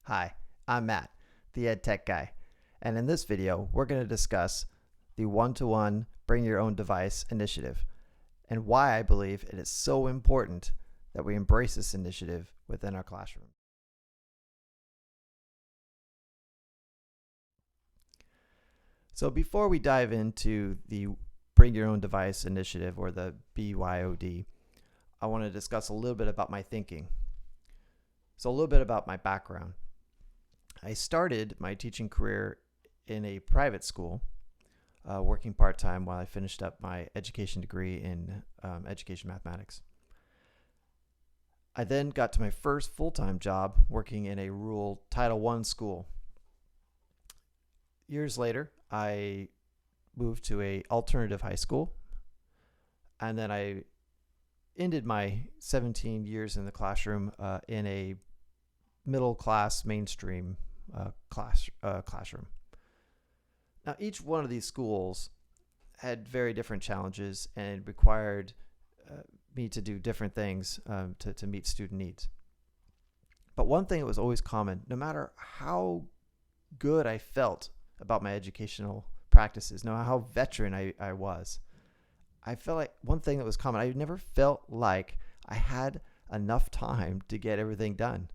Hi, I'm Matt, the Ed Tech guy, and in this video, we're going to discuss the one-to-one Bring Your Own Device initiative and why I believe it is so important that we embrace this initiative within our classroom. So before we dive into the Bring Your Own Device initiative, or the BYOD, I want to discuss a little bit about my thinking. So a little bit about my background. I started my teaching career in a private school, working part-time while I finished up my education degree in education mathematics. I then got to my first full-time job working in a rural Title I school. Years later, I moved to an alternative high school, and then I ended my 17 years in the classroom in a middle-class mainstream classroom. Now, each one of these schools had very different challenges and required me to do different things to meet student needs. But one thing that was always common, no matter how good I felt about my educational practices, no matter how veteran I was, I felt like one thing that was common, I never felt like I had enough time to get everything done.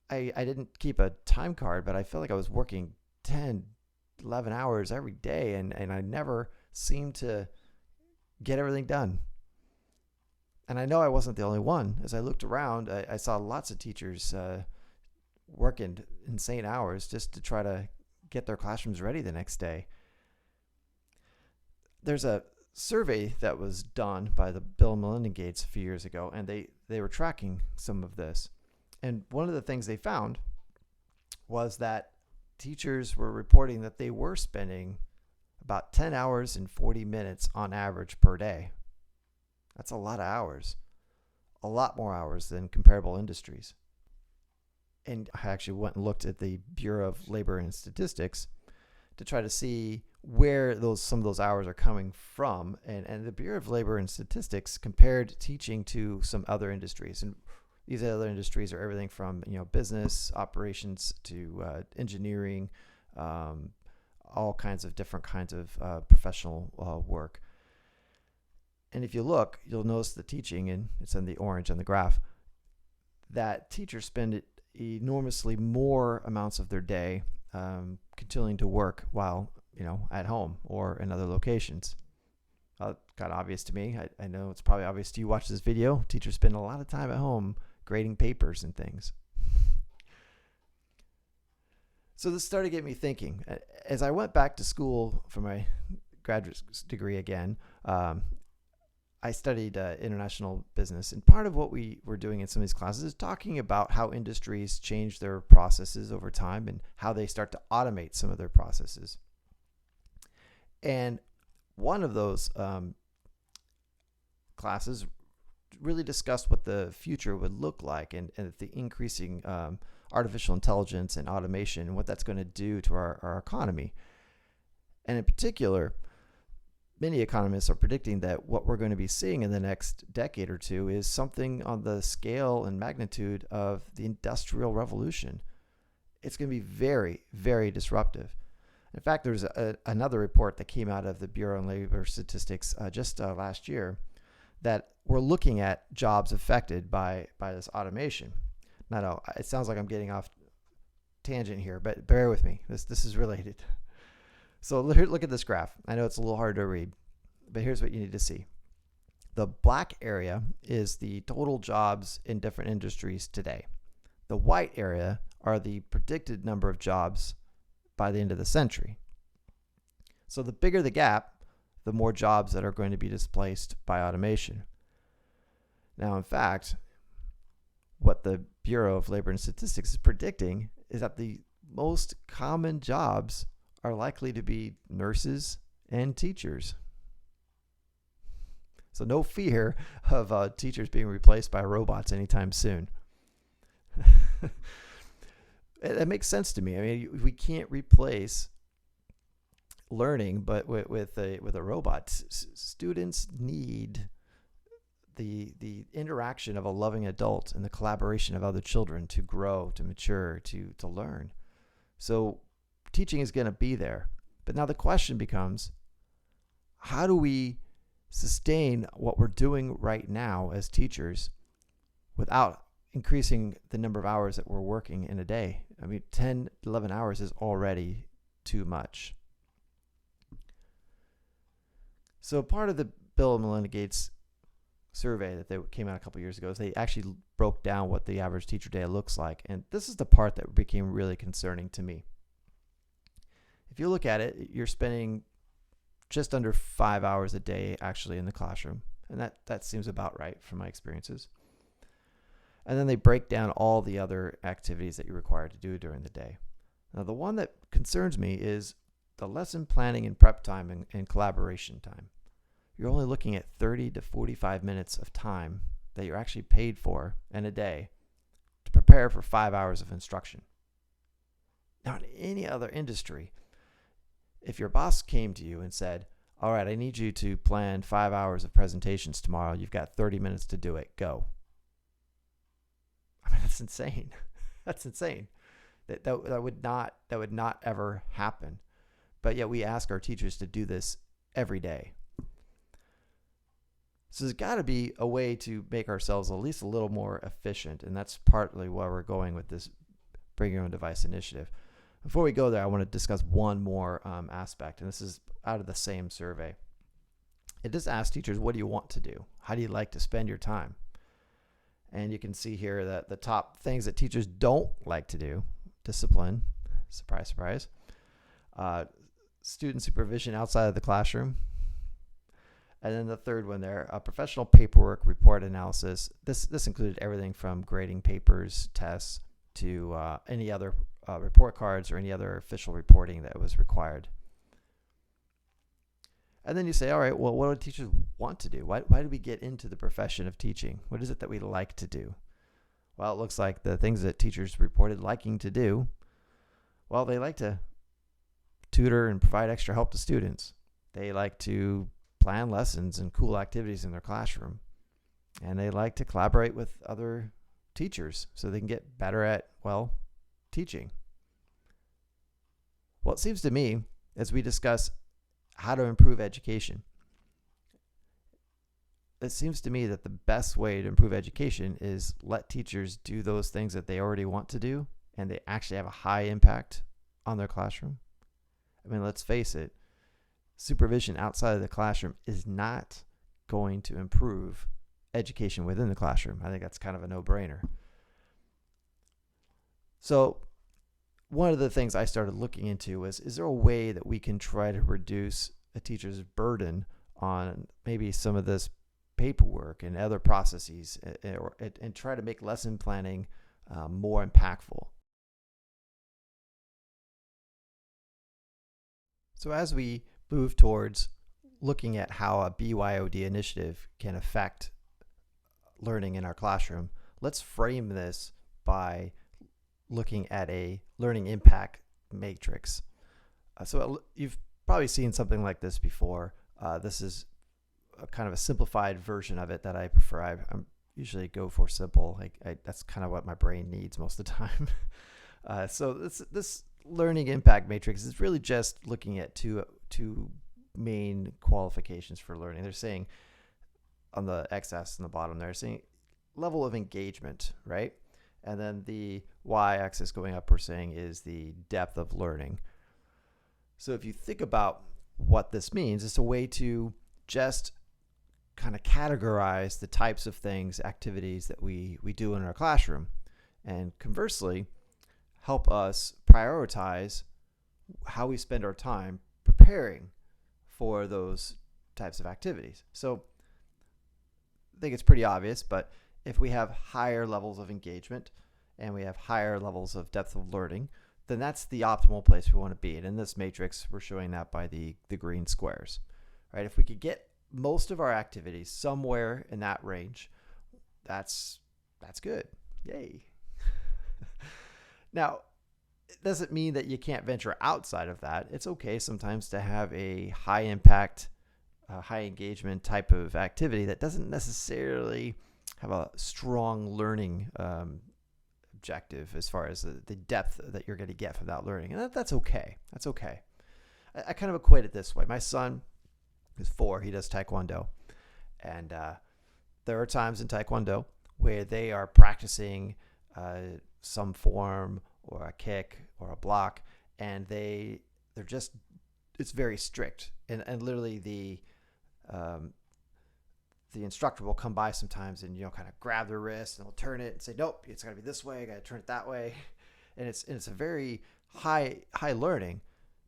I didn't keep a time card, but I felt like I was working 10, 11 hours every day, and I never seemed to get everything done. And I know I wasn't the only one. As I looked around, I saw lots of teachers working insane hours just to try to get their classrooms ready the next day. There's a survey that was done by the Bill and Melinda Gates a few years ago, and they were tracking some of this. And one of the things they found was that teachers were reporting that they were spending about 10 hours and 40 minutes on average per day. That's a lot of hours, a lot more hours than comparable industries. And I actually went and looked at the Bureau of Labor and Statistics to try to see where some of those hours are coming from. And the Bureau of Labor and Statistics compared teaching to some other industries. And these other industries are everything from business operations to engineering, all kinds of different kinds of professional work. And if you look, you'll notice the teaching, and it's in the orange on the graph, that teachers spend enormously more amounts of their day continuing to work while at home or in other locations. Kind of obvious to me. I know it's probably obvious to you watch this video. Teachers spend a lot of time at home grading papers and things. So this started getting me thinking. As I went back to school for my graduate degree again, I studied international business, and part of what we were doing in some of these classes is talking about how industries change their processes over time and how they start to automate some of their processes. And one of those classes really discussed what the future would look like and the increasing artificial intelligence and automation and what that's going to do to our economy. And in particular, many economists are predicting that what we're going to be seeing in the next decade or two is something on the scale and magnitude of the Industrial Revolution. It's going to be very, very disruptive. In fact, there's another report that came out of the Bureau of Labor Statistics just last year that we're looking at jobs affected by this automation. Now, it sounds like I'm getting off tangent here, but bear with me. This is related. So look at this graph. I know it's a little hard to read, but here's what you need to see. The black area is the total jobs in different industries today. The white area are the predicted number of jobs by the end of the century. So the bigger the gap, the more jobs that are going to be displaced by automation. Now, in fact, what the Bureau of Labor and Statistics is predicting is that the most common jobs are likely to be nurses and teachers. So no fear of teachers being replaced by robots anytime soon. That makes sense to me. I mean, we can't replace learning, but with a robot. Students need the interaction of a loving adult and the collaboration of other children to grow, to mature, to learn. So teaching is going to be there. But now the question becomes, how do we sustain what we're doing right now as teachers without increasing the number of hours that we're working in a day? I mean, 10, 11 hours is already too much. So part of the Bill and Melinda Gates survey that they came out a couple years ago is they actually broke down what the average teacher day looks like. And this is the part that became really concerning to me. If you look at it, you're spending just under 5 hours a day actually in the classroom. And that seems about right from my experiences. And then they break down all the other activities that you're required to do during the day. Now, the one that concerns me is the lesson planning and prep time and collaboration time. You're only looking at 30 to 45 minutes of time that you're actually paid for in a day to prepare for 5 hours of instruction. Now, in any other industry, if your boss came to you and said, all right, I need you to plan 5 hours of presentations tomorrow. You've got 30 minutes to do it. Go. I mean, that's insane. That's insane. That would not ever happen. But yet we ask our teachers to do this every day. So there's got to be a way to make ourselves at least a little more efficient. And that's partly why we're going with this Bring Your Own Device initiative. Before we go there, I want to discuss one more aspect. And this is out of the same survey. It just asks teachers, what do you want to do? How do you like to spend your time? And you can see here that the top things that teachers don't like to do: discipline, surprise, surprise, student supervision outside of the classroom, and then the third one there, professional paperwork, report analysis. This included everything from grading papers, tests, to any other report cards or any other official reporting that was required. And then you say, all right, well, what do teachers want to do? Why do we get into the profession of teaching? What is it that we like to do? Well, it looks like the things that teachers reported liking to do, well, they like to tutor and provide extra help to students. They like to plan lessons and cool activities in their classroom. And they like to collaborate with other teachers so they can get better at, well, teaching. Well, it seems to me, as we discuss how to improve education, it seems to me that the best way to improve education is let teachers do those things that they already want to do and they actually have a high impact on their classroom. I mean, let's face it, supervision outside of the classroom is not going to improve education within the classroom. I think that's kind of a no-brainer. So one of the things I started looking into was, is there a way that we can try to reduce a teacher's burden on maybe some of this paperwork and other processes and try to make lesson planning more impactful? So as we move towards looking at how a BYOD initiative can affect learning in our classroom, let's frame this by looking at a learning impact matrix. So you've probably seen something like this before. This is a kind of a simplified version of it that I prefer. I usually go for simple. That's kind of what my brain needs most of the time. So this learning impact matrix is really just looking at two main qualifications for learning. They're saying on the x-axis in the bottom, they're saying level of engagement, right? And then the y-axis going up, we're saying, is the depth of learning. So if you think about what this means, it's a way to just kind of categorize the types of things, activities that we do in our classroom, and conversely, help us prioritize how we spend our time preparing for those types of activities. So I think it's pretty obvious, but if we have higher levels of engagement and we have higher levels of depth of learning, then that's the optimal place we want to be. And in this matrix, we're showing that by the green squares, right? If we could get most of our activities somewhere in that range, that's good. Yay. Now, it doesn't mean that you can't venture outside of that. It's okay sometimes to have a high impact a high engagement type of activity that doesn't necessarily have a strong learning objective as far as the depth that you're going to get from that learning. And that's okay. That's okay. I kind of equate it this way. My son is 4. He does Taekwondo. And there are times in Taekwondo where they are practicing some form or a kick or a block, and they're just, it's very strict. And literally the instructor will come by sometimes and, kind of grab their wrist, and they'll turn it and say, nope, it's got to be this way. I got to turn it that way. And it's a very high learning,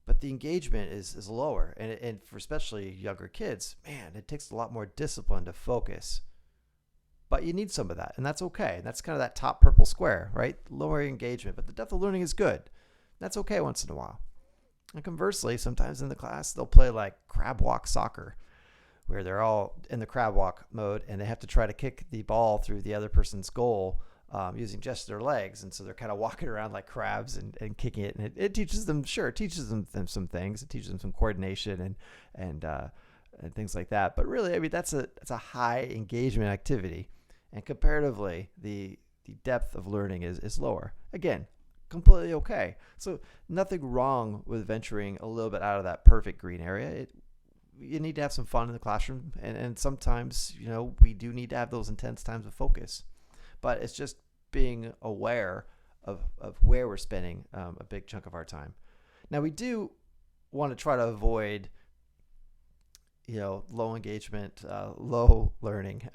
but the engagement is lower. And for especially younger kids, man, it takes a lot more discipline to focus. But you need some of that, and that's okay. That's kind of that top purple square, right? Lower engagement, but the depth of learning is good. That's okay once in a while. And conversely, sometimes in the class, they'll play like crab walk soccer, where they're all in the crab walk mode, and they have to try to kick the ball through the other person's goal using just their legs. And so they're kind of walking around like crabs and kicking it. And it teaches them some things. It teaches them some coordination and things like that. But really, I mean, that's a high engagement activity. And comparatively, the depth of learning is lower. Again, completely okay. So nothing wrong with venturing a little bit out of that perfect green area. You need to have some fun in the classroom, and sometimes, we do need to have those intense times of focus. But it's just being aware of where we're spending a big chunk of our time. Now, we do want to try to avoid low engagement, low learning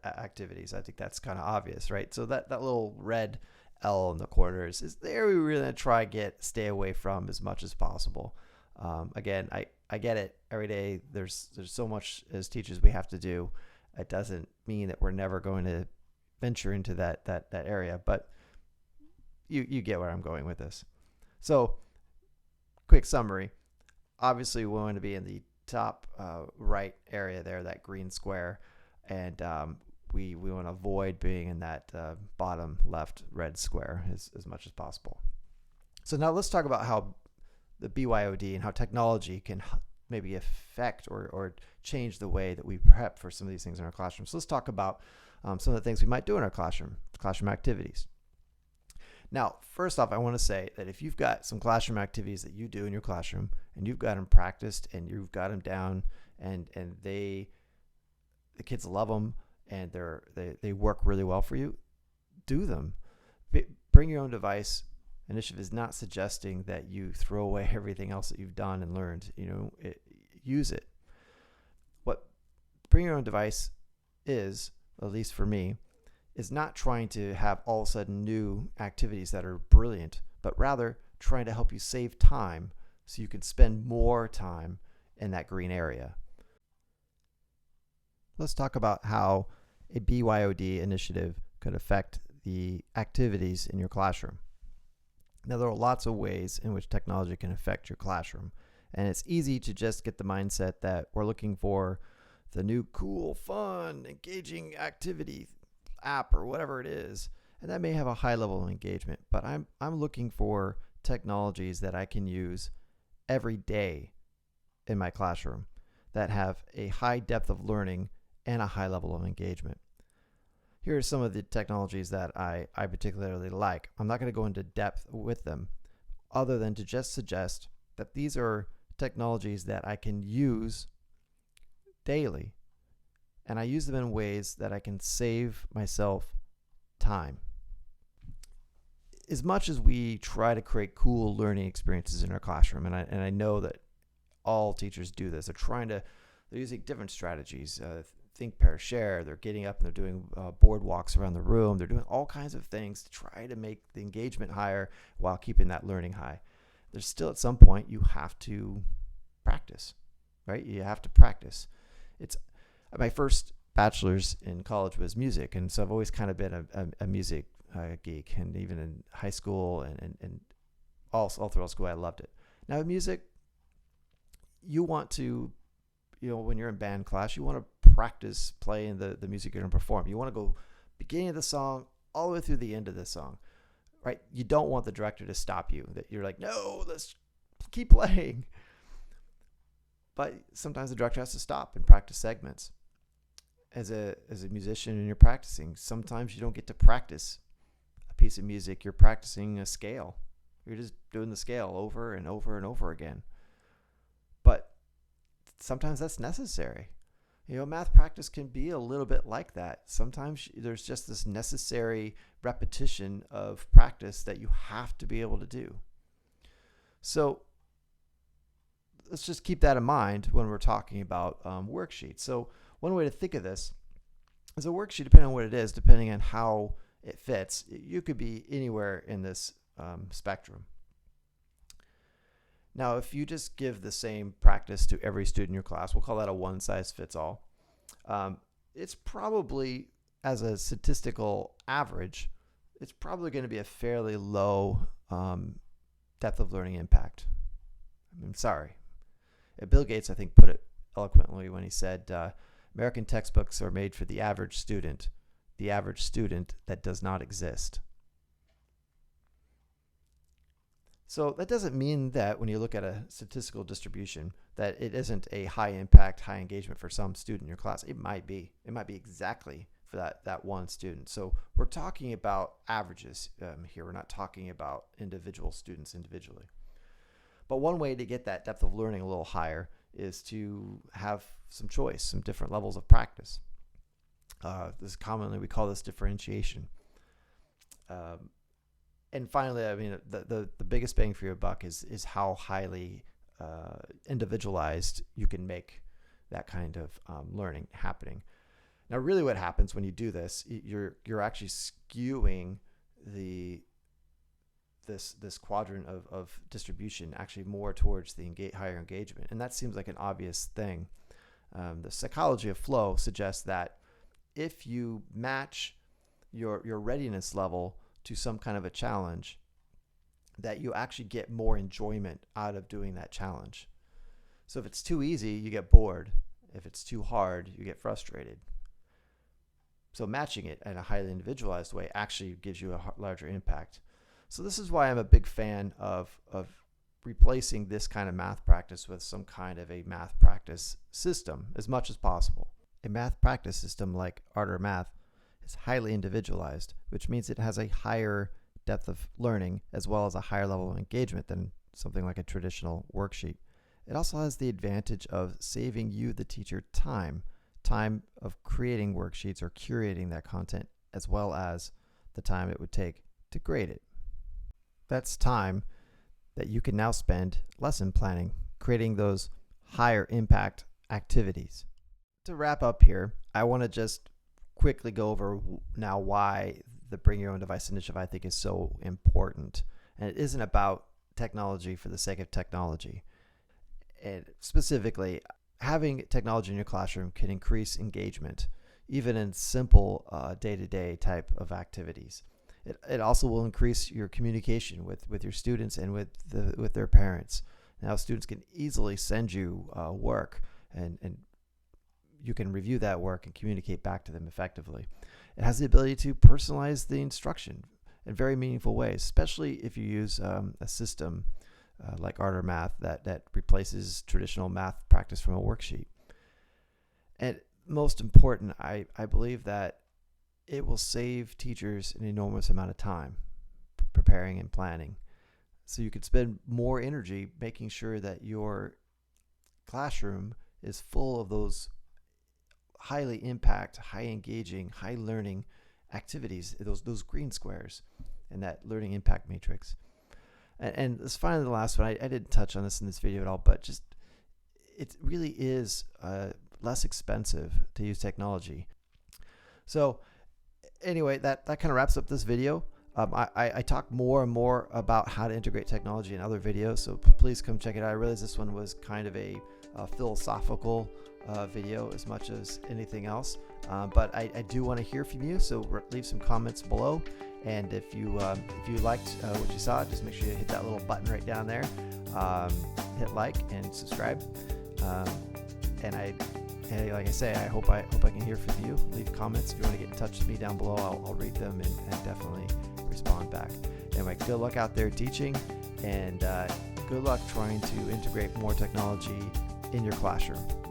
activities. I think that's kind of obvious, right? So that little red L in the corners is there. We really try to stay away from as much as possible. Again, I get it. Every day there's so much as teachers we have to do. It doesn't mean that we're never going to venture into that area, but you get where I'm going with this. So, quick summary. Obviously, we want to be in the top right area there, that green square, and we want to avoid being in that bottom left red square as much as possible. So now let's talk about how the BYOD and how technology can maybe affect or change the way that we prep for some of these things in our classroom. So let's talk about some of the things we might do in our classroom activities. Now, first off, I want to say that if you've got some classroom activities that you do in your classroom and you've got them practiced and you've got them down and the kids love them and they work really well for you, do them. Bring your own device. Initiative is not suggesting that you throw away everything else that you've done and learned. Use it. What bring your own device is, at least for me, is not trying to have all of a sudden new activities that are brilliant, but rather trying to help you save time so you can spend more time in that green area. Let's talk about how a BYOD initiative could affect the activities in your classroom. Now, there are lots of ways in which technology can affect your classroom, and it's easy to just get the mindset that we're looking for the new cool, fun, engaging activity app or whatever it is, and that may have a high level of engagement, but I'm looking for technologies that I can use every day in my classroom that have a high depth of learning and a high level of engagement. Here are some of the technologies that I particularly like. I'm not going to go into depth with them other than to just suggest that these are technologies that I can use daily, and I use them in ways that I can save myself time. As much as we try to create cool learning experiences in our classroom, and I know that all teachers do this, they're using different strategies. Think, pair, share. They're getting up and they're doing board walks around the room. They're doing all kinds of things to try to make the engagement higher while keeping that learning high. There's still at some point you have to practice, right? You have to practice. It's my first bachelor's in college was music, and so I've always kind of been a music geek, and even in high school and all throughout school I loved it. Now with music, you want to, when you're in band class, you want to practice playing the music you're going to perform. You want to go beginning of the song all the way through the end of the song, right? You don't want the director to stop you. That you're like, no, let's keep playing. But sometimes the director has to stop and practice segments. As a musician and you're practicing, sometimes you don't get to practice a piece of music. You're practicing a scale. You're just doing the scale over and over and over again. But sometimes that's necessary. Math practice can be a little bit like that. Sometimes there's just this necessary repetition of practice that you have to be able to do. So let's just keep that in mind when we're talking about worksheets. So one way to think of this is a worksheet, depending on what it is, depending on how it fits, you could be anywhere in this spectrum. Now, if you just give the same practice to every student in your class, we'll call that a one-size-fits-all. It's probably, as a statistical average, it's probably going to be a fairly low depth of learning impact. I'm sorry. Bill Gates, I think, put it eloquently when he said, American textbooks are made for the average student that does not exist. So that doesn't mean that when you look at a statistical distribution that it isn't a high impact, high engagement for some student in your class. It might be. It might be exactly for that one student. So we're talking about averages here. We're not talking about individual students individually. But one way to get that depth of learning a little higher is to have some choice, some different levels of practice. This commonly, we call this differentiation. And finally, I mean, the biggest bang for your buck is how highly individualized you can make that kind of learning happening. Now, really what happens when you do this, you're actually skewing this quadrant of distribution actually more towards the higher engagement. And that seems like an obvious thing. The psychology of flow suggests that if you match your readiness level to some kind of a challenge, that you actually get more enjoyment out of doing that challenge. So if it's too easy, you get bored. If it's too hard, you get frustrated. So matching it in a highly individualized way actually gives you a larger impact. So this is why I'm a big fan of replacing this kind of math practice with some kind of a math practice system as much as possible. A math practice system like art or math is highly individualized, which means it has a higher depth of learning as well as a higher level of engagement than something like a traditional worksheet. It also has the advantage of saving you, the teacher, time of creating worksheets or curating that content, as well as the time it would take to grade it. That's time that you can now spend lesson planning, creating those higher impact activities. To wrap up here, I want to just quickly go over now why the Bring Your Own Device initiative I think is so important. And it isn't about technology for the sake of technology. And specifically, having technology in your classroom can increase engagement, even in simple day-to-day type of activities. It also will increase your communication with your students and with their parents. Now, students can easily send you work, and you can review that work and communicate back to them effectively. It has the ability to personalize the instruction in very meaningful ways, especially if you use a system like art or math that replaces traditional math practice from a worksheet. And most important, I believe that it will save teachers an enormous amount of time preparing and planning. So you could spend more energy making sure that your classroom is full of those highly impact, high engaging, high learning activities, those green squares and that learning impact matrix. And this finally the last one, I didn't touch on this in this video at all, but just it really is less expensive to use technology. So anyway, that kind of wraps up this video. I talk more and more about how to integrate technology in other videos, so please come check it out. I realize this one was kind of a philosophical video as much as anything else, but I do want to hear from you, so leave some comments below. And if you liked what you saw, just make sure you hit that little button right down there, hit like and subscribe. And like I say, I hope I can hear from you. Leave comments if you want to get in touch with me down below. I'll read them and definitely respond back. Anyway, good luck out there teaching, and good luck trying to integrate more technology in your classroom.